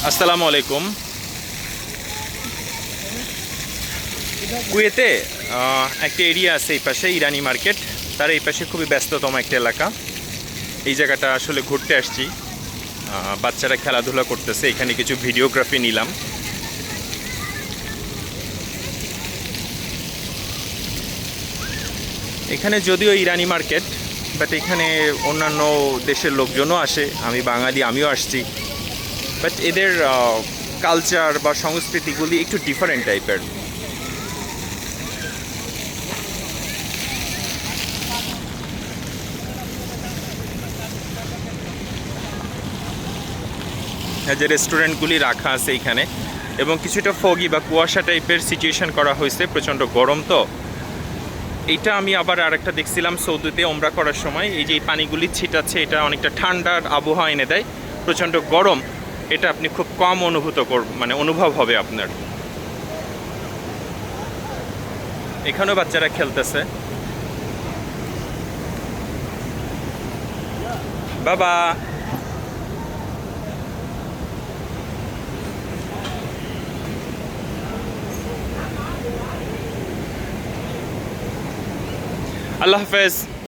আসসালামু আলাইকুম। কুয়েতে একটা এরিয়া আছে এই পাশে, ইরানি মার্কেট। তার এই পাশে খুবই ব্যস্ততম একটা এলাকা। এই জায়গাটা আসলে ঘুরতে আসছি। বাচ্চারা খেলাধুলা করতেছে, এখানে কিছু ভিডিওগ্রাফি নিলাম। এখানে যদিও ইরানি মার্কেট, বাট এখানে অন্যান্য দেশের লোকজনও আসে। আমি বাঙালি, আমিও আসছি। বাট এদের কালচার বা সংস্কৃতিগুলি একটু ডিফারেন্ট টাইপের। যে রেস্টুরেন্টগুলি রাখা আছে এইখানে, এবং কিছুটা ফগি বা কুয়াশা টাইপের সিচুয়েশন করা হয়েছে, প্রচণ্ড গরম। তো এইটা আমি আবার আরেকটা দেখছিলাম সৌদিতে ওমরা করার সময়, এই যে এই পানিগুলি ছিটাচ্ছে, এটা অনেকটা ঠান্ডার আবহাওয়া এনে দেয়। প্রচণ্ড গরম, এটা আপনি খুব কম অনুভব হবে আপনার। এখানেও বাচ্চারা খেলতেছে। বাবা, আল্লাহ হাফেজ।